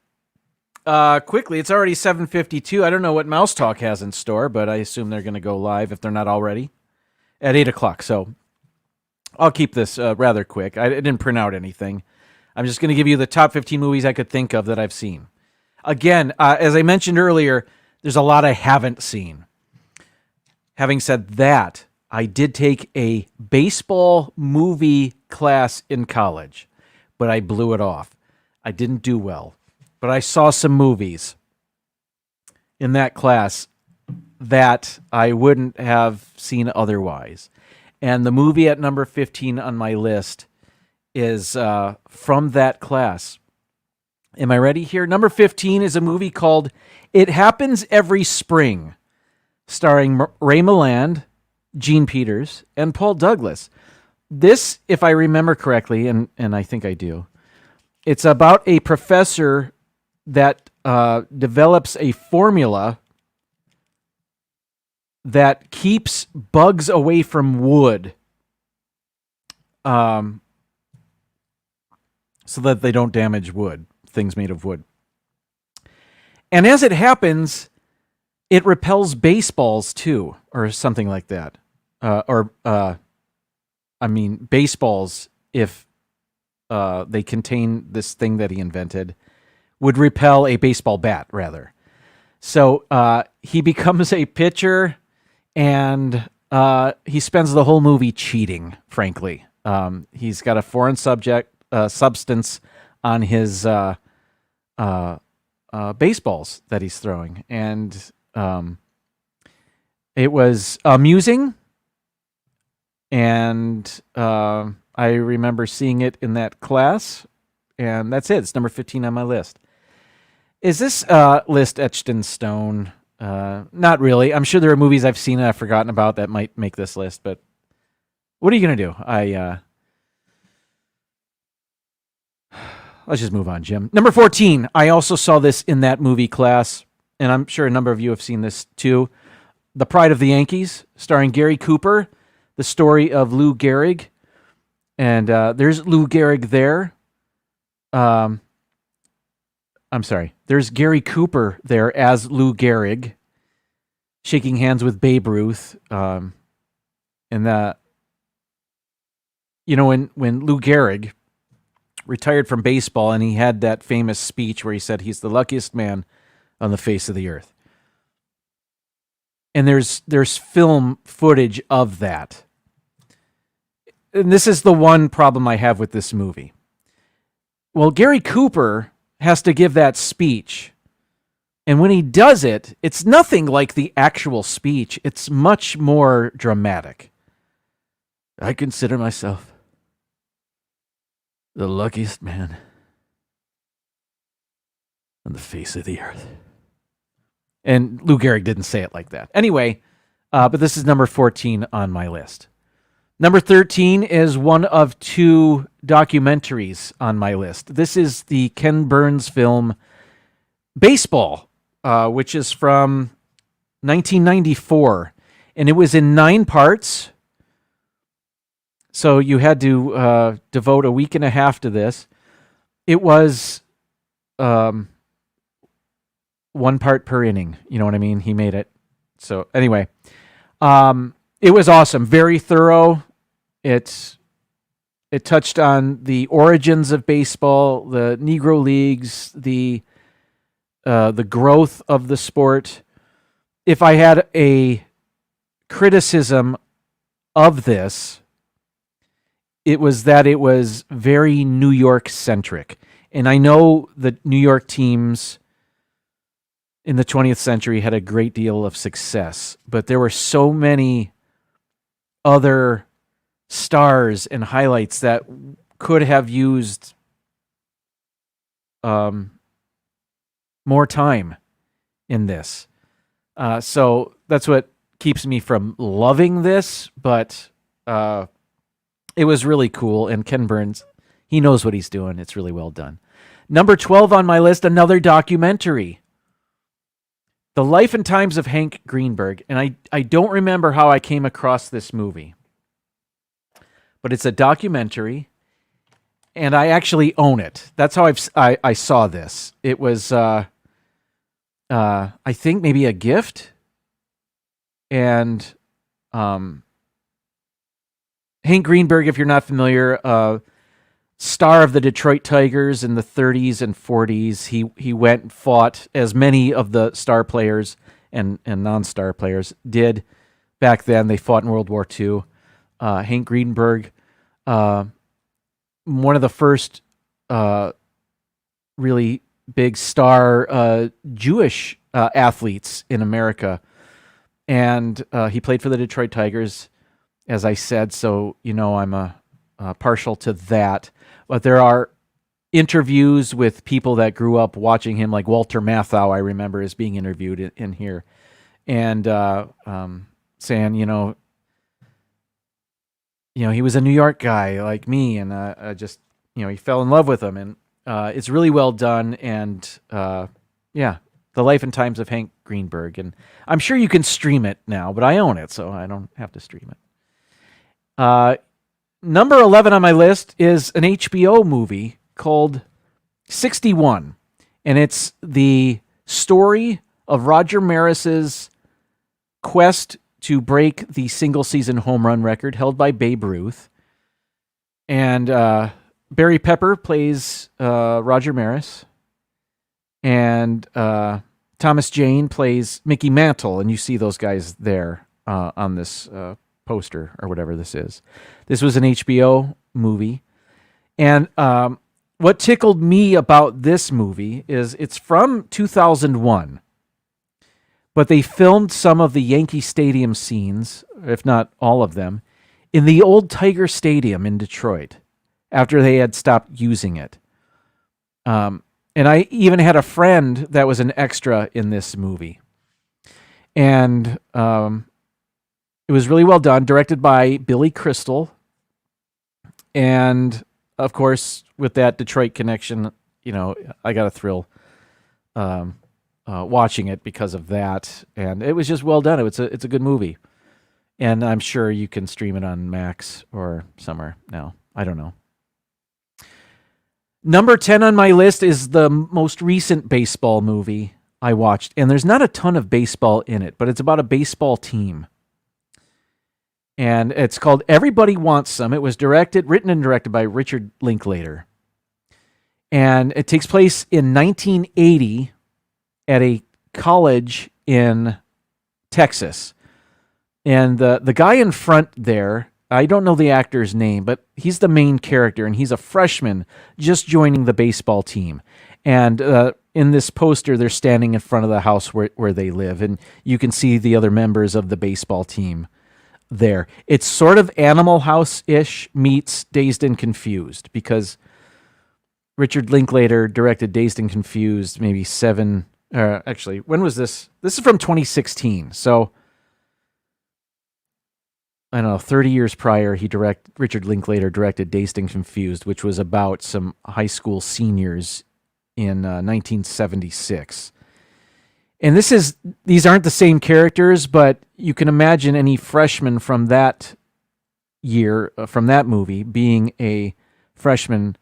Quickly, it's already 7:52. I don't know what Mouse Talk has in store, but I assume they're going to go live, if they're not already, at 8 o'clock. So I'll keep this rather quick. I didn't print out anything. I'm just going to give you the top 15 movies I could think of that I've seen. Again, as I mentioned earlier, there's a lot I haven't seen. Having said that, I did take a baseball movie class in college, but I blew it off. I didn't do well. But I saw some movies in that class that I wouldn't have seen otherwise. And the movie at number 15 on my list is from that class. Am I ready here? Number 15 is a movie called It Happens Every Spring, starring Ray Milland, Gene Peters, and Paul Douglas. This, if I remember correctly, and I think I do, it's about a professor that develops a formula that keeps bugs away from wood, so that they don't damage wood, things made of wood. And as it happens, it repels baseballs too, or something like that. Baseballs, if they contain this thing that he invented, would repel a baseball bat, rather. So he becomes a pitcher, and he spends the whole movie cheating, frankly. He's got a foreign substance on his baseballs that he's throwing. And it was amusing, and I remember seeing it in that class, and that's it. It's number 15 on my list. Is this list etched in stone? Not really. I'm sure there are movies I've seen and I've forgotten about that might make this list, but what are you going to do? Let's just move on, Jim. Number 14, I also saw this in that movie class, and I'm sure a number of you have seen this too. The Pride of the Yankees, starring Gary Cooper, the story of Lou Gehrig. And there's Lou Gehrig there. I'm sorry. There's Gary Cooper there as Lou Gehrig, shaking hands with Babe Ruth. And when Lou Gehrig retired from baseball, and he had that famous speech where he said he's the luckiest man on the face of the earth. And there's film footage of that. And this is the one problem I have with this movie. Well, Gary Cooper has to give that speech. And when he does it, it's nothing like the actual speech. It's much more dramatic. I consider myself the luckiest man on the face of the earth. And Lou Gehrig didn't say it like that. Anyway, but this is number 14 on my list. Number 13 is one of two documentaries on my list. This is the Ken Burns film Baseball, which is from 1994. And it was in 9 parts. So you had to devote a week and a half to this. It was 1 part per inning. You know what I mean? He made it. So anyway, it was awesome. Very thorough. It touched on the origins of baseball, the Negro Leagues, the growth of the sport. If I had a criticism of this, it was that it was very New York centric. And I know the New York teams in the 20th century had a great deal of success, but there were so many other stars and highlights that could have used more time in this. So that's what keeps me from loving this, but it was really cool. And Ken Burns, he knows what he's doing. It's really well done. Number 12 on my list, another documentary. The Life and Times of Hank Greenberg. And I don't remember how I came across this movie, but it's a documentary, and I actually own it. That's how I saw this. It was, I think, maybe a gift. And Hank Greenberg, if you're not familiar, star of the Detroit Tigers in the 30s and 40s. He went and fought, as many of the star players and non-star players did back then. They fought in World War II. Hank Greenberg, one of the first really big star Jewish athletes in America. And he played for the Detroit Tigers, as I said, so I'm partial to that. But there are interviews with people that grew up watching him, like Walter Matthau, I remember, is being interviewed in here. And saying, he was a New York guy like me, and just, he fell in love with him. And it's really well done. And The Life and Times of Hank Greenberg. And I'm sure you can stream it now, but I own it, so I don't have to stream it. Number 11 on my list is an HBO movie called 61. And it's the story of Roger Maris's quest to break the single-season home run record held by Babe Ruth. And Barry Pepper plays Roger Maris. And Thomas Jane plays Mickey Mantle. And you see those guys there on this poster or whatever this is. This was an HBO movie. And what tickled me about this movie is it's from 2001. But they filmed some of the Yankee Stadium scenes, if not all of them, in the old Tiger Stadium in Detroit after they had stopped using it. And I even had a friend that was an extra in this movie. And it was really well done, directed by Billy Crystal. And, of course, with that Detroit connection, I got a thrill watching it because of that. And it was just well done. It's a good movie. And I'm sure you can stream it on Max or somewhere now. I don't know. Number 10 on my list is the most recent baseball movie I watched. And there's not a ton of baseball in it, but it's about a baseball team. And it's called Everybody Wants Some. It was written and directed by Richard Linklater. And it takes place in 1980 at a college in Texas. And the guy in front there, I don't know the actor's name, but he's the main character, and he's a freshman just joining the baseball team. And in this poster, they're standing in front of the house where they live, and you can see the other members of the baseball team there. It's sort of Animal House-ish meets Dazed and Confused, because Richard Linklater directed Dazed and Confused maybe when was this? This is from 2016, so I don't know, 30 years prior, Richard Linklater directed Dazed and Confused, which was about some high school seniors in 1976. And these aren't the same characters, but you can imagine any freshman from that year, from that movie, being a freshman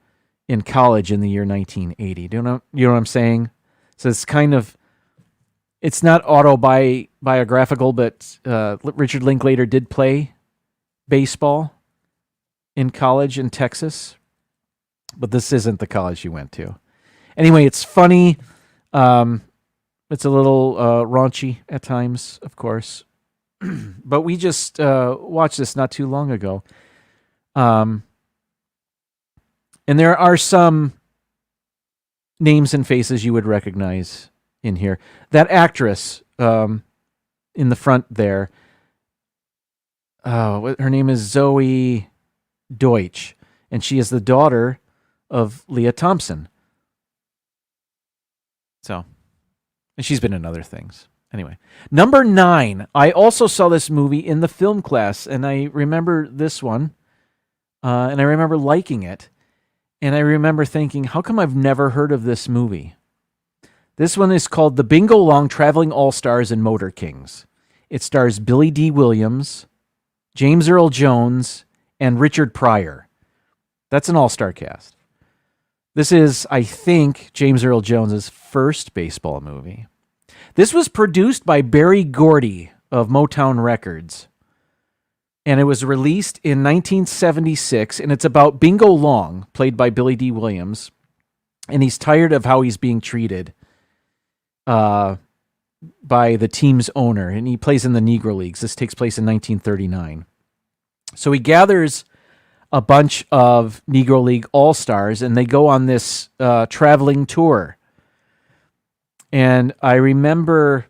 in college in the year 1980. Do you know what I'm saying? So it's kind of, it's not autobiographical, but Richard Linklater did play baseball in college in Texas, but this isn't the college he went to. Anyway, it's funny. It's a little raunchy at times, of course. But we just watched this not too long ago. And there are some names and faces you would recognize in here. That actress in the front there, her name is Zoe Deutsch, and she is the daughter of Leah Thompson. So, and she's been in other things. Anyway, number 9. I also saw this movie in the film class, and I remember this one, and I remember liking it, and I remember thinking, how come I've never heard of this movie? This one is called The Bingo Long Traveling All-Stars and Motor Kings. It stars Billy D. Williams, James Earl Jones, and Richard Pryor. That's an all-star cast. This is, I think, James Earl Jones' first baseball movie. This was produced by Berry Gordy of Motown Records. And it was released in 1976, and it's about Bingo Long, played by Billy D. Williams. And he's tired of how he's being treated by the team's owner, and he plays in the Negro Leagues. This takes place in 1939. So he gathers a bunch of Negro League All-Stars, and they go on this traveling tour. And I remember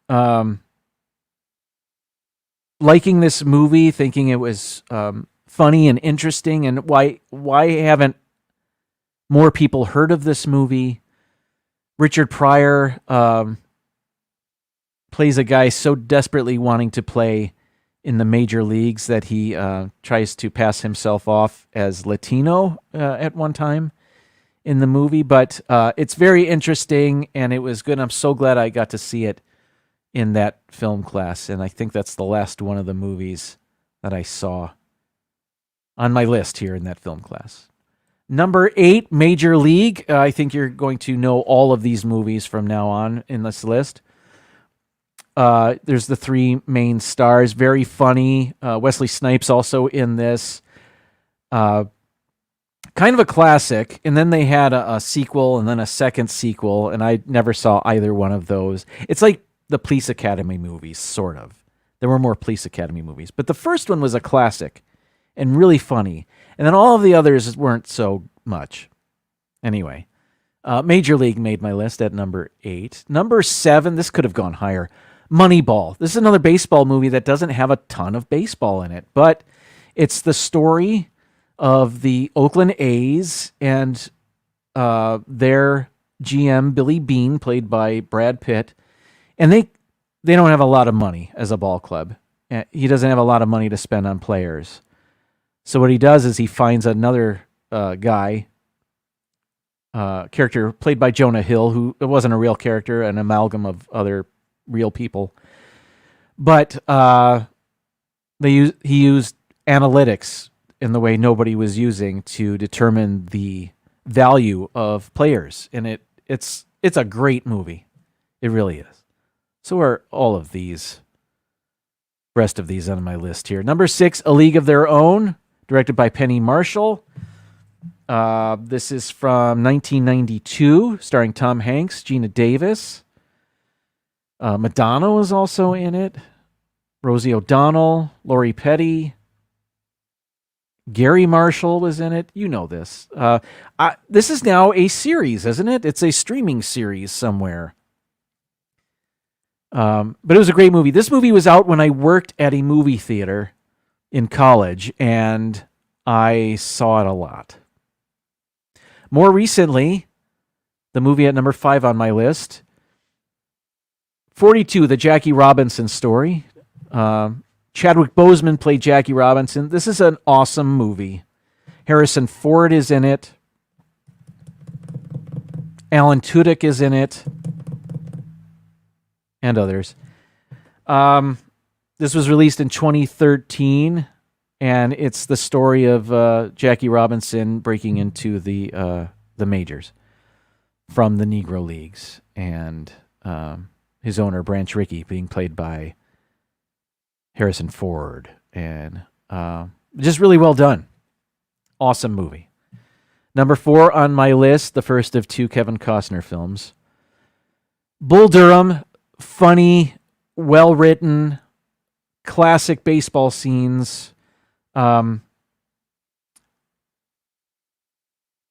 liking this movie, thinking it was funny and interesting, and why haven't more people heard of this movie? Richard Pryor plays a guy so desperately wanting to play in the major leagues that he tries to pass himself off as Latino at one time in the movie. But it's very interesting, and it was good. I'm so glad I got to see it in that film class, and I think that's the last one of the movies that I saw on my list here in that film class. Number 8, Major League. I think you're going to know all of these movies from now on in this list. There's the 3 main stars. Very funny. Wesley Snipes also in this. Kind of a classic. And then they had a sequel and then a second sequel, and I never saw either one of those. It's like the Police Academy movies, sort of. There were more Police Academy movies. But the first one was a classic and really funny. And then all of the others weren't so much. Anyway, Major League made my list at number 8. Number 7, this could have gone higher. Moneyball. This is another baseball movie that doesn't have a ton of baseball in it, but it's the story of the Oakland A's and their GM, Billy Beane, played by Brad Pitt. And they don't have a lot of money as a ball club. He doesn't have a lot of money to spend on players. So what he does is he finds another guy, character played by Jonah Hill, who it wasn't a real character, an amalgam of other real people. But he used analytics in the way nobody was using to determine the value of players. And it's a great movie. It really is. So are all of these, rest of these on my list here. Number 6, A League of Their Own, directed by Penny Marshall. This is from 1992, starring Tom Hanks, Gina Davis. Madonna was also in it. Rosie O'Donnell, Lori Petty. Gary Marshall was in it. You know this. This is now a series, isn't it? It's a streaming series somewhere. But it was a great movie. This movie was out when I worked at a movie theater in college, and I saw it a lot. More recently, the movie at number 5 on my list, 42, The Jackie Robinson Story. Chadwick Boseman played Jackie Robinson. This is an awesome movie. Harrison Ford is in it. Alan Tudyk is in it. And others. This was released in 2013, and it's the story of Jackie Robinson breaking into the majors from the Negro Leagues, and his owner, Branch Rickey, being played by Harrison Ford. And just really well done. Awesome movie. Number 4 on my list, the first of 2 Kevin Costner films. Bull Durham, funny, well-written, classic baseball scenes. Kevin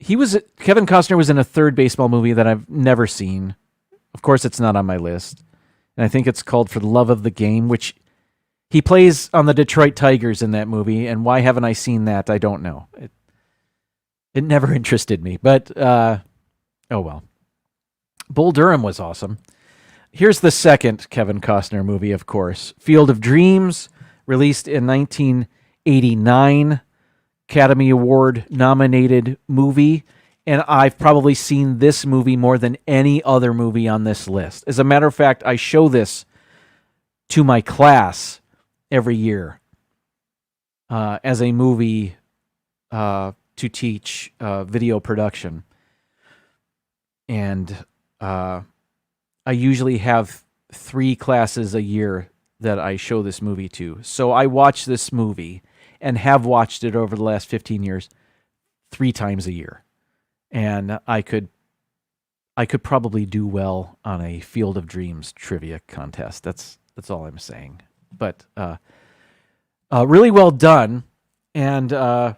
Costner was in a third baseball movie that I've never seen. Of course, it's not on my list. And I think it's called For the Love of the Game, which he plays on the Detroit Tigers in that movie. And why haven't I seen that? I don't know. It never interested me. But, oh well. Bull Durham was awesome. Here's the second Kevin Costner movie, of course. Field of Dreams, released in 1989. Academy Award nominated movie, and I've probably seen this movie more than any other movie on this list. As a matter of fact, I show this to my class every year as a movie to teach video production. And I usually have 3 classes a year that I show this movie to. So I watch this movie and have watched it over the last 15 years 3 times a year. And I could probably do well on a Field of Dreams trivia contest. That's all I'm saying. But really well done. And what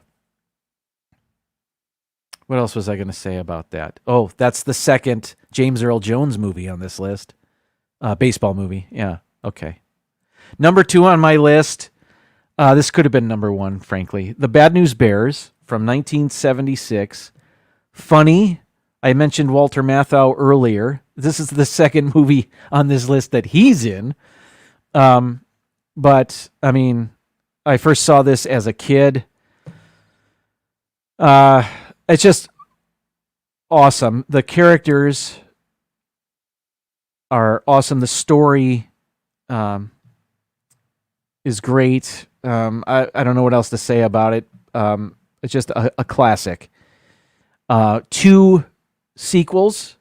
else was I going to say about that? Oh, that's the second James Earl Jones movie on this list. Baseball movie. Yeah, okay. Number 2 on my list. This could have been number 1, frankly. The Bad News Bears from 1976. Funny. I mentioned Walter Matthau earlier. This is the second movie on this list that he's in. But, I mean, I first saw this as a kid. It's just awesome. The characters are awesome. The story is great. I don't know what else to say about it. It's just a classic. 2 sequels,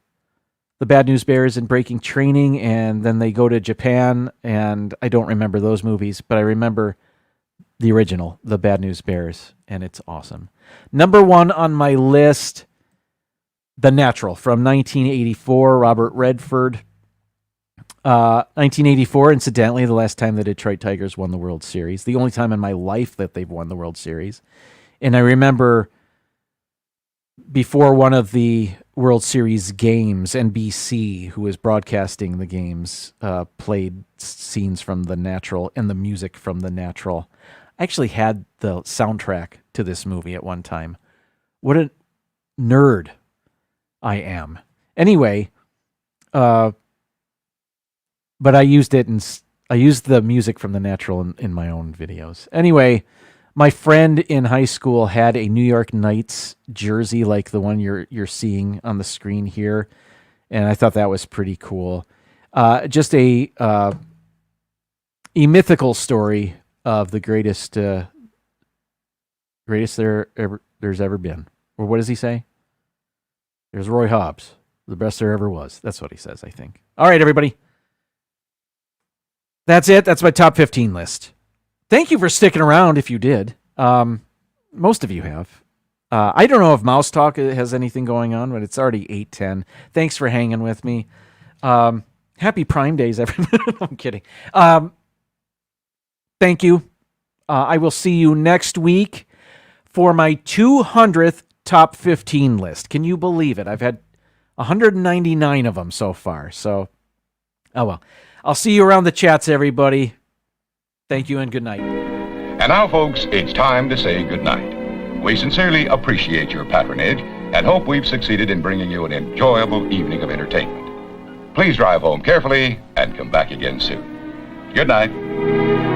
The Bad News Bears and Breaking Training, and then they go to Japan, and I don't remember those movies, but I remember the original, The Bad News Bears, and it's awesome. Number 1 on my list, The Natural from 1984, Robert Redford. 1984, incidentally, the last time the Detroit Tigers won the World Series. The only time in my life that they've won the World Series. And I remember before one of the World Series games, NBC, who was broadcasting the games, played scenes from The Natural and the music from The Natural. I actually had the soundtrack to this movie at one time. What a nerd I am. Anyway, but I used it, and I used the music from The Natural in my own videos. Anyway, my friend in high school had a New York Knights jersey like the one you're seeing on the screen here, and I thought that was pretty cool. Just a mythical story of the greatest there's ever been. Or what does he say? There's Roy Hobbs, the best there ever was. That's what he says, I think. All right, everybody. That's it. That's my top 15 list. Thank you for sticking around if you did. Most of you have. I don't know if Mouse Talk has anything going on, but it's already 8:10. Thanks for hanging with me. Happy Prime Days, everybody. I'm kidding. Thank you. I will see you next week for my 200th top 15 list. Can you believe it? I've had 199 of them so far. So, oh well. I'll see you around the chats, everybody. Thank you and good night. And now, folks, it's time to say good night. We sincerely appreciate your patronage and hope we've succeeded in bringing you an enjoyable evening of entertainment. Please drive home carefully and come back again soon. Good night.